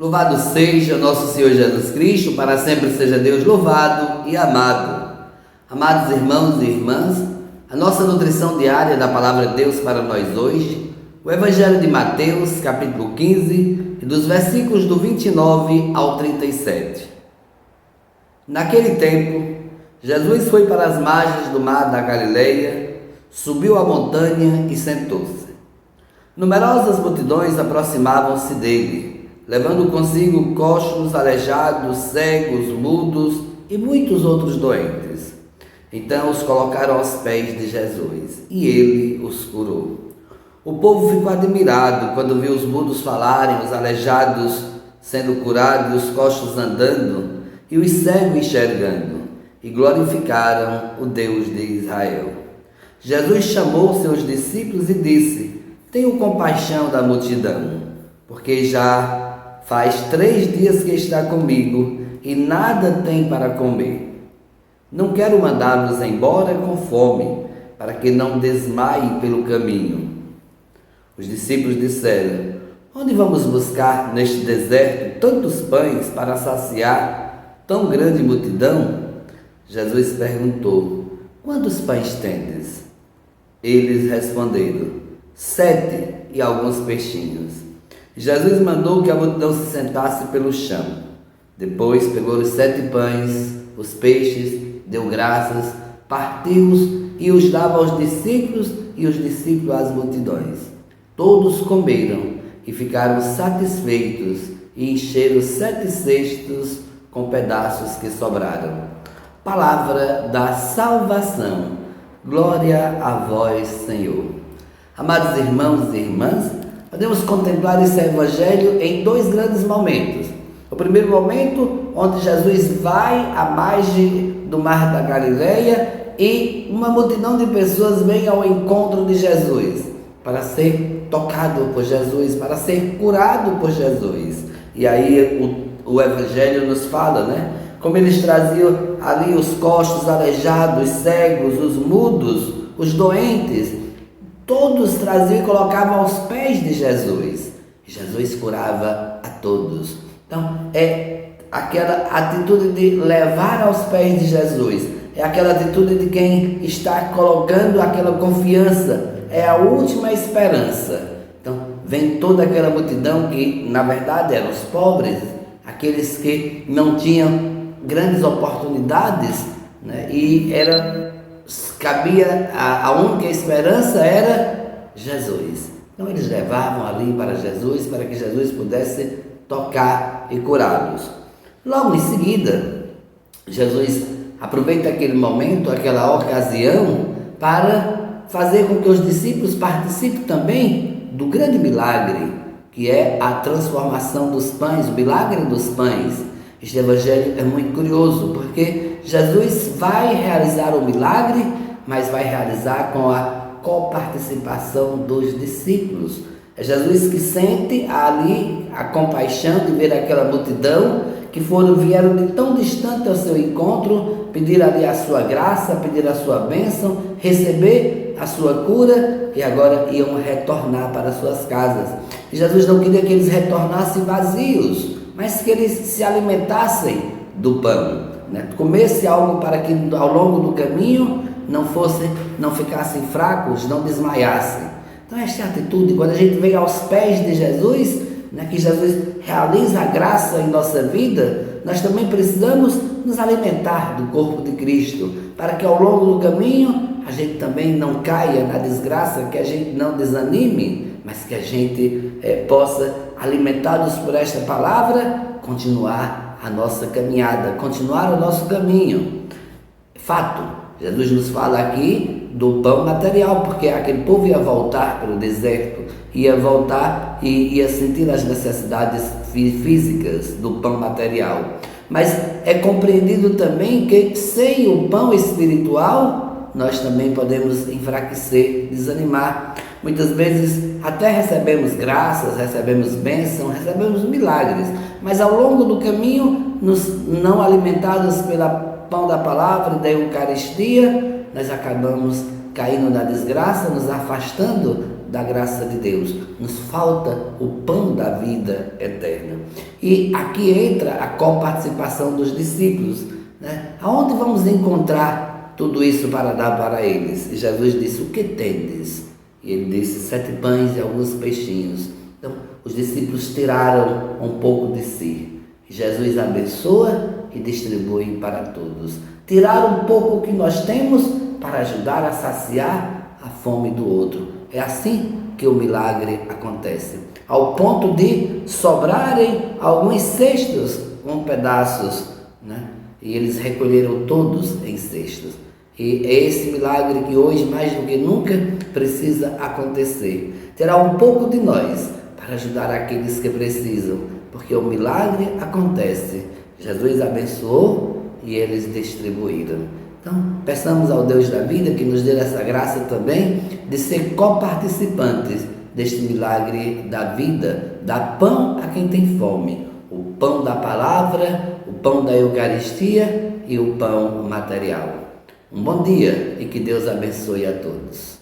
Louvado seja nosso Senhor Jesus Cristo, para sempre seja Deus louvado e amado. Amados irmãos e irmãs, a nossa nutrição diária da Palavra de Deus para nós hoje, o Evangelho de Mateus, capítulo 15, e dos versículos do 29 ao 37. Naquele tempo, Jesus foi para as margens do mar da Galileia, subiu a montanha e sentou-se. Numerosas multidões aproximavam-se dele, levando consigo coxos, aleijados, cegos, mudos e muitos outros doentes. Então os colocaram aos pés de Jesus, e ele os curou. O povo ficou admirado quando viu os mudos falarem, os aleijados sendo curados, os coxos andando, e os cegos enxergando, e glorificaram o Deus de Israel. Jesus chamou seus discípulos e disse: Tenho compaixão da multidão, porque já faz 3 dias que está comigo e nada tem para comer. Não quero mandá-los embora com fome, para que não desmaie pelo caminho. Os discípulos disseram: Onde vamos buscar neste deserto tantos pães para saciar tão grande multidão? Jesus perguntou: Quantos pães tendes? Eles responderam: 7 e alguns peixinhos. Jesus mandou que a multidão se sentasse pelo chão. Depois pegou os 7 pães, os peixes, deu graças, partiu-os e os dava aos discípulos e os discípulos às multidões. Todos comeram e ficaram satisfeitos e encheram 7 cestos com pedaços que sobraram. Palavra da salvação. Glória a vós, Senhor. Amados irmãos e irmãs, podemos contemplar esse evangelho em 2 grandes momentos. O primeiro momento, onde Jesus vai à margem do mar da Galileia e uma multidão de pessoas vem ao encontro de Jesus para ser tocado por Jesus, para ser curado por Jesus. E aí o evangelho nos fala, como eles traziam ali os coxos, os aleijados, os cegos, os mudos, os doentes. Todos traziam e colocavam aos pés de Jesus. Jesus curava a todos. Então, é aquela atitude de levar aos pés de Jesus. É aquela atitude de quem está colocando aquela confiança. É a última esperança. Então, vem toda aquela multidão que, na verdade, eram os pobres, aqueles que não tinham grandes oportunidades, e cabia a única esperança era Jesus. Então eles levavam ali para Jesus, para que Jesus pudesse tocar e curá-los. Logo em seguida, Jesus aproveita aquele momento, aquela ocasião, para fazer com que os discípulos participem também do grande milagre, que é a transformação dos pães, o milagre dos pães. Este evangelho é muito curioso, porque Jesus vai realizar o milagre, mas vai realizar com a coparticipação dos discípulos. É Jesus que sente ali a compaixão de ver aquela multidão que vieram de tão distante ao seu encontro, pedir ali a sua graça, pedir a sua bênção, receber a sua cura e agora iam retornar para suas casas. E Jesus não queria que eles retornassem vazios, mas que eles se alimentassem do pão, comesse algo para que ao longo do caminho não ficassem fracos, não desmaiassem. Então esta é a atitude, quando a gente vem aos pés de Jesus, que Jesus realiza a graça em nossa vida, nós também precisamos nos alimentar do corpo de Cristo, para que ao longo do caminho a gente também não caia na desgraça, que a gente não desanime, mas que a gente possa, alimentados por esta palavra, continuar a nossa caminhada, continuar o nosso caminho. Fato, Jesus nos fala aqui do pão material, porque aquele povo ia voltar pelo deserto, ia voltar e ia sentir as necessidades físicas do pão material. Mas é compreendido também que sem o pão espiritual, nós também podemos enfraquecer, desanimar. Muitas vezes até recebemos graças, recebemos bênção, recebemos milagres, mas ao longo do caminho, não alimentados pelo pão da palavra e da Eucaristia, nós acabamos caindo na desgraça, nos afastando da graça de Deus, nos falta o pão da vida eterna. E aqui entra a coparticipação dos discípulos, né? Aonde vamos encontrar tudo isso para dar para eles? E Jesus disse: o que tendes? E ele disse: 7 pães e alguns peixinhos. Então, os discípulos tiraram um pouco de si. Jesus abençoa e distribui para todos. Tirar um pouco que nós temos para ajudar a saciar a fome do outro. É assim que o milagre acontece. Ao ponto de sobrarem alguns cestos com pedaços, né? E eles recolheram todos em cestos. E é esse milagre que hoje, mais do que nunca, precisa acontecer. Terá um pouco de nós para ajudar aqueles que precisam, porque o milagre acontece. Jesus abençoou e eles distribuíram. Então, peçamos ao Deus da vida que nos dê essa graça também de ser coparticipantes deste milagre da vida, dar pão a quem tem fome, o pão da palavra, o pão da Eucaristia e o pão material. Um bom dia e que Deus abençoe a todos.